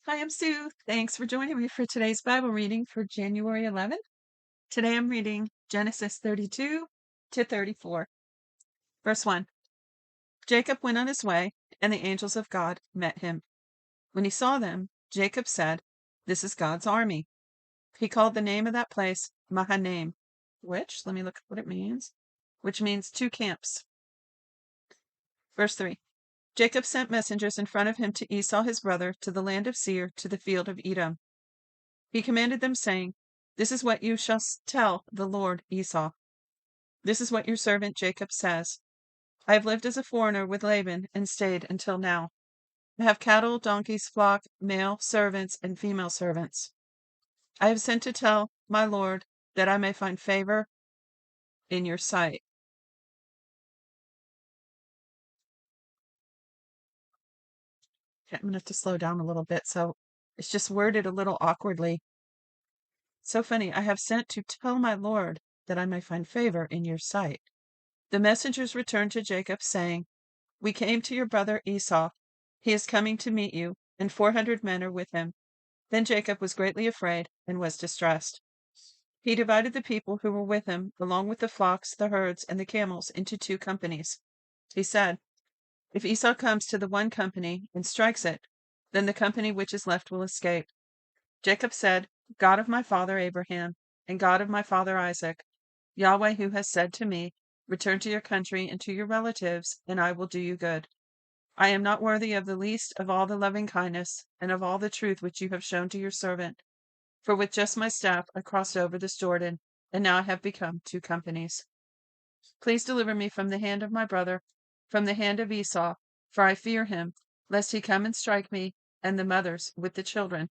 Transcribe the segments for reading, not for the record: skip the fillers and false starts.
Hi, I'm Sue. Thanks for joining me for today's Bible reading for January 11th. Today I'm reading Genesis 32 to 34. Verse 1. Jacob went on his way, and the angels of God met him. When he saw them, Jacob said, "This is God's army." He called the name of that place Mahanaim, let me look at what it means, which means two camps. Verse 3. Jacob sent messengers in front of him to Esau his brother, to the land of Seir, to the field of Edom. He commanded them, saying, "This is what you shall tell the Lord Esau. This is what your servant Jacob says. I have lived as a foreigner with Laban and stayed until now. I have cattle, donkeys, flock, male servants, and female servants. I have sent to tell my Lord that I may find favor in your sight." Okay, I'm going to have to slow down a little bit, so it's just worded a little awkwardly. So funny. I have sent to tell my Lord that I may find favor in your sight. The messengers returned to Jacob, saying, "We came to your brother Esau. He is coming to meet you, and 400 men are with him." Then Jacob was greatly afraid and was distressed. He divided the people who were with him, along with the flocks, the herds, and the camels, into two companies. He said, "If Esau comes to the one company and strikes it, then the company which is left will escape." Jacob said, "God of my father Abraham, and God of my father Isaac, Yahweh, who has said to me, 'Return to your country and to your relatives, and I will do you good.' I am not worthy of the least of all the loving kindness and of all the truth which you have shown to your servant. For with just my staff I crossed over this Jordan, and now I have become two companies. Please deliver me from the hand of my brother, from the hand of Esau, for I fear him, lest he come and strike me and the mothers with the children.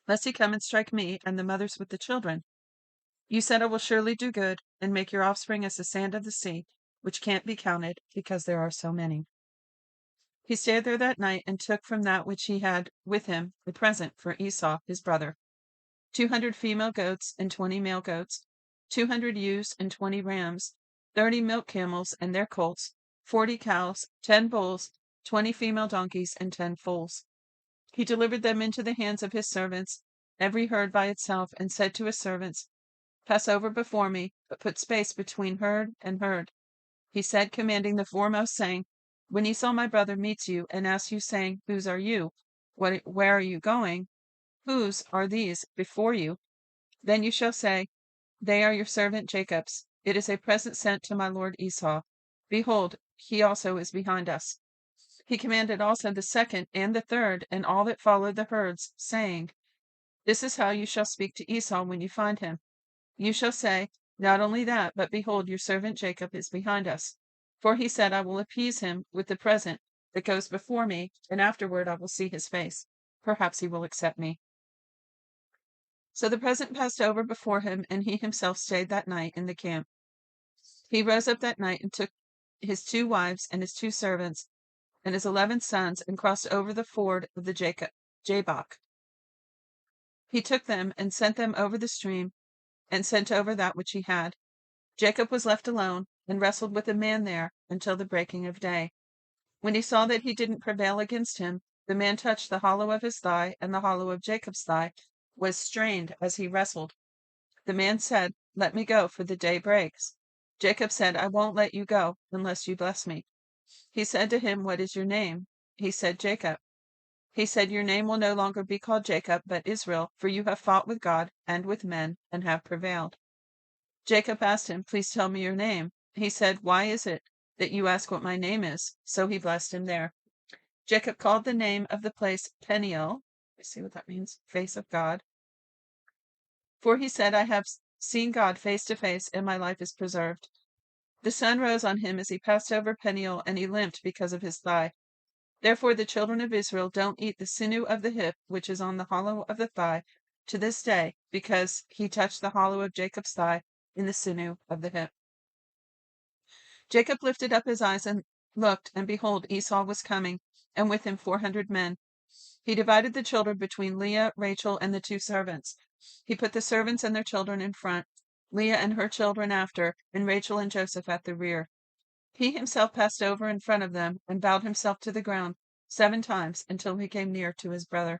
Lest he come and strike me and the mothers with the children. You said I will surely do good and make your offspring as the sand of the sea, which can't be counted because there are so many." He stayed there that night and took from that which he had with him a present for Esau his brother: 200 female goats and 20 male goats, 200 ewes and 20 rams, 30 milk camels and their colts, 40 cows, 10 bulls, 20 female donkeys, and 10 foals. He delivered them into the hands of his servants, every herd by itself, and said to his servants, "Pass over before me, but put space between herd and herd." He said, commanding the foremost, saying, "When Esau my brother meets you and asks you, saying, 'Whose are you? Where are you going? Whose are these before you?' Then you shall say, 'They are your servant Jacob's. It is a present sent to my lord Esau. Behold, he also is behind us.'" He commanded also the second and the third and all that followed the herds, saying, "This is how you shall speak to Esau when you find him. You shall say, 'Not only that, but behold, your servant Jacob is behind us. For he said, I will appease him with the present that goes before me, and afterward I will see his face. Perhaps he will accept me.'" So the present passed over before him, and he himself stayed that night in the camp. He rose up that night and took his 2 wives and his 2 servants and his 11 sons and crossed over the ford of the Jabbok. He took them and sent them over the stream and sent over that which he had. Jacob was left alone and wrestled with a man there until the breaking of day. When he saw that he didn't prevail against him, the man touched the hollow of his thigh, and the hollow of Jacob's thigh was strained as he wrestled. The man said, "Let me go, for the day breaks." Jacob said, "I won't let you go unless you bless me." He said to him, "What is your name?" He said, "Jacob." He said, "Your name will no longer be called Jacob, but Israel, for you have fought with God and with men and have prevailed." Jacob asked him, "Please tell me your name." He said, "Why is it that you ask what my name is?" So he blessed him there. Jacob called the name of the place Peniel. I see what that means, face of God. For he said, "I have seen God face to face, and my life is preserved." The sun rose on him as he passed over Peniel, and he limped because of his thigh. Therefore the children of Israel don't eat the sinew of the hip, which is on the hollow of the thigh, to this day, because he touched the hollow of Jacob's thigh in the sinew of the hip. Jacob lifted up his eyes and looked, and behold, Esau was coming, and with him 400 men. He divided the children between Leah, Rachel, and the 2 servants. He put the servants and their children in front, Leah and her children after, and Rachel and Joseph at the rear. He himself passed over in front of them and bowed himself to the ground, 7 times until he came near to his brother.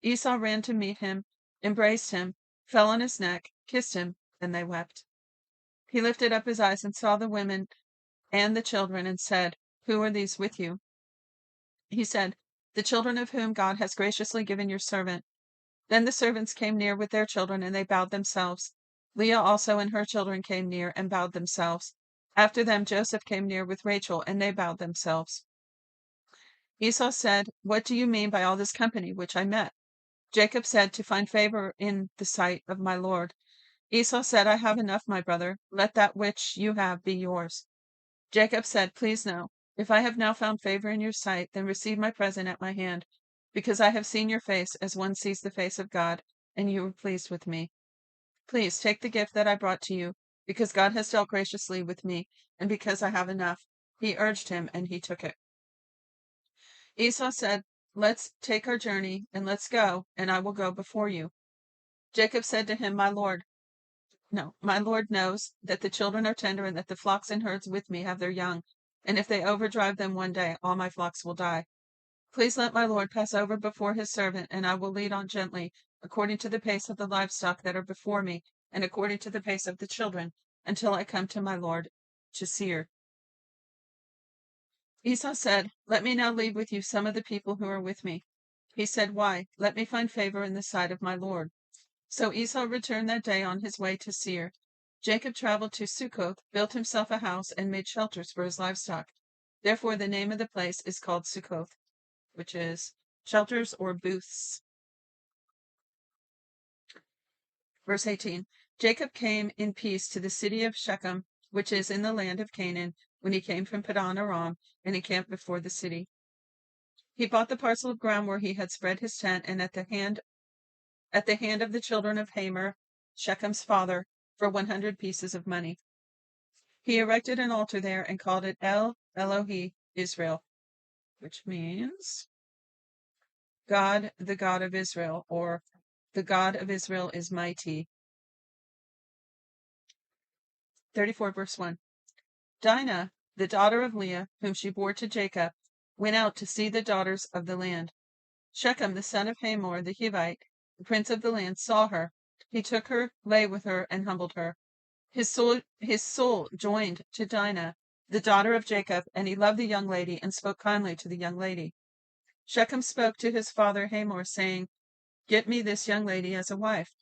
Esau ran to meet him, embraced him, fell on his neck, kissed him, and they wept. He lifted up his eyes and saw the women and the children and said, "Who are these with you?" He said, "The children of whom God has graciously given your servant." Then the servants came near with their children, and they bowed themselves. Leah also and her children came near and bowed themselves. After them Joseph came near with Rachel, and they bowed themselves. Esau said, "What do you mean by all this company which I met?" Jacob said, "To find favor in the sight of my lord." Esau said, "I have enough, my brother. Let that which you have be yours." Jacob said, "Please no. If I have now found favor in your sight, then receive my present at my hand, because I have seen your face as one sees the face of God, and you were pleased with me. Please take the gift that I brought to you, because God has dealt graciously with me, and because I have enough." He urged him, and he took it. Esau said, "Let's take our journey, and let's go, and I will go before you." Jacob said to him, my Lord knows that the children are tender and that the flocks and herds with me have their young, and if they overdrive them one day, all my flocks will die. Please let my Lord pass over before his servant, and I will lead on gently, according to the pace of the livestock that are before me, and according to the pace of the children, until I come to my Lord to Seir. Esau said, "Let me now leave with you some of the people who are with me." He said, "Why? Let me find favor in the sight of my Lord." So Esau returned that day on his way to Seir. Jacob traveled to Succoth, built himself a house, and made shelters for his livestock. Therefore the name of the place is called Succoth, which is shelters or booths. Verse 18. Jacob came in peace to the city of Shechem, which is in the land of Canaan, when he came from Padan Aram, and encamped before the city. He bought the parcel of ground where he had spread his tent, and at the hand of the children of Hamor, Shechem's father, for 100 pieces of money. He erected an altar there and called it El Elohi Israel, which means God, the God of Israel, or the God of Israel is mighty. 34 verse 1. Dinah, the daughter of Leah, whom she bore to Jacob, went out to see the daughters of the land. Shechem, the son of Hamor the Hivite, the prince of the land, saw her. He took her, lay with her, and humbled her. His soul joined to Dinah, the daughter of Jacob, and he loved the young lady and spoke kindly to the young lady. Shechem spoke to his father Hamor, saying, "Get me this young lady as a wife."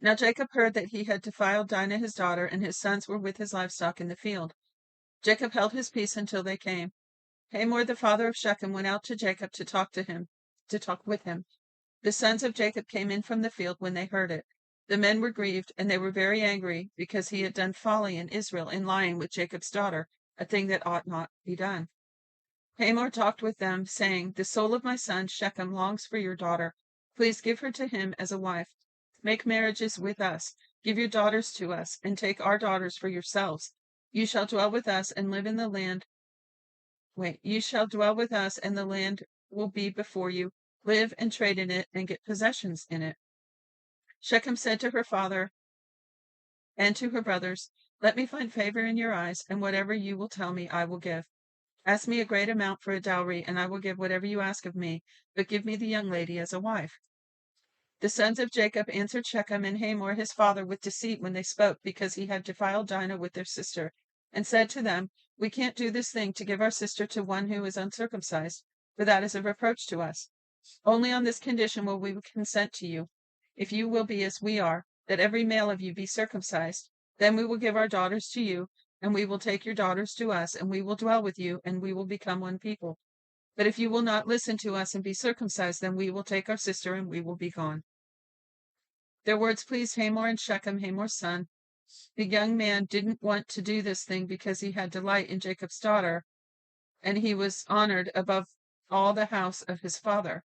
Now Jacob heard that he had defiled Dinah his daughter, and his sons were with his livestock in the field. Jacob held his peace until they came. Hamor, the father of Shechem, went out to Jacob to talk with him. The sons of Jacob came in from the field when they heard it. The men were grieved, and they were very angry, because he had done folly in Israel in lying with Jacob's daughter, a thing that ought not be done. Hamor talked with them, saying, "The soul of my son Shechem longs for your daughter. Please give her to him as a wife. Make marriages with us. Give your daughters to us, and take our daughters for yourselves. You shall dwell with us and live in the land. You shall dwell with us, and the land will be before you. Live and trade in it, and get possessions in it." Shechem said to her father and to her brothers, "Let me find favor in your eyes, and whatever you will tell me, I will give. Ask me a great amount for a dowry, and I will give whatever you ask of me, but give me the young lady as a wife." The sons of Jacob answered Shechem and Hamor his father with deceit when they spoke, because he had defiled Dinah with their sister, and said to them, "We can't do this thing to give our sister to one who is uncircumcised, for that is a reproach to us. Only on this condition will we consent to you, if you will be as we are, that every male of you be circumcised. Then we will give our daughters to you, and we will take your daughters to us, and we will dwell with you, and we will become one people. But if you will not listen to us and be circumcised, then we will take our sister, and we will be gone." Their words pleased Hamor and Shechem, Hamor's son. The young man didn't want to do this thing because he had delight in Jacob's daughter, and he was honored above all the house of his father.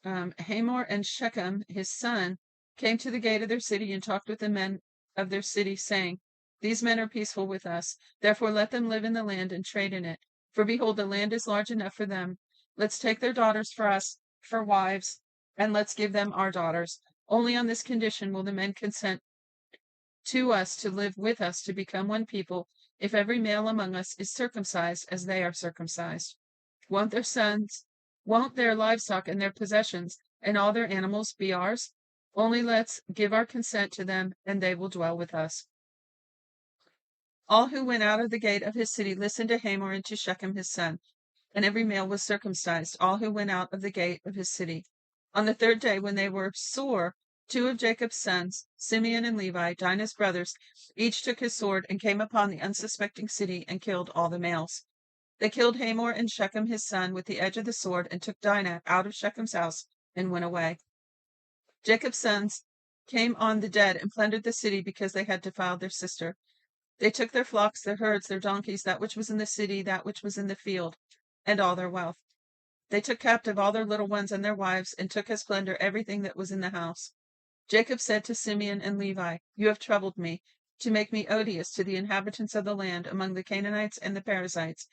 Hamor and Shechem, his son, came to the gate of their city and talked with the men of their city, saying, "These men are peaceful with us, therefore let them live in the land and trade in it. For behold, the land is large enough for them. Let's take their daughters for us for wives, and let's give them our daughters. Only on this condition will the men consent to us to live with us, to become one people, if every male among us is circumcised as they are circumcised? Won't their sons, won't their livestock and their possessions and all their animals be ours? Only let's give our consent to them, and they will dwell with us. All who went out of the gate of his city listened to Hamor and to Shechem his son, and every male was circumcised, all who went out of the gate of his city. On the third day, when they were sore, two of Jacob's sons, Simeon and Levi, Dinah's brothers, each took his sword and came upon the unsuspecting city and killed all the males. They killed Hamor and Shechem his son with the edge of the sword and took Dinah out of Shechem's house and went away. Jacob's sons came on the dead and plundered the city because they had defiled their sister. They took their flocks, their herds, their donkeys, that which was in the city, that which was in the field, and all their wealth. They took captive all their little ones and their wives, and took as plunder everything that was in the house. Jacob said to Simeon and Levi, "You have troubled me, to make me odious to the inhabitants of the land among the Canaanites and the Perizzites.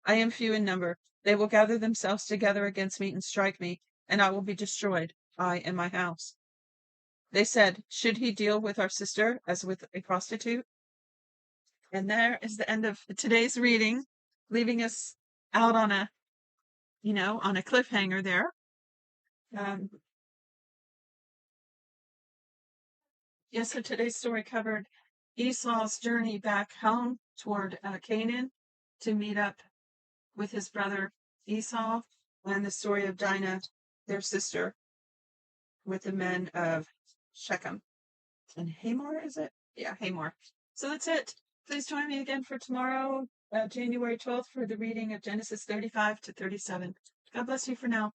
I am few in number. They will gather themselves together against me and strike me, and I will be destroyed, I and my house." They said, "Should he deal with our sister as with a prostitute?" And there is the end of today's reading, leaving us out on a, on a cliffhanger there. So today's story covered Esau's journey back home toward Canaan to meet up with his brother Esau, and the story of Dinah, their sister, with the men of Shechem. And Hamor, is it? Yeah, Hamor. So that's it. Please join me again for tomorrow, January 12th, for the reading of Genesis 35 to 37. God bless you for now.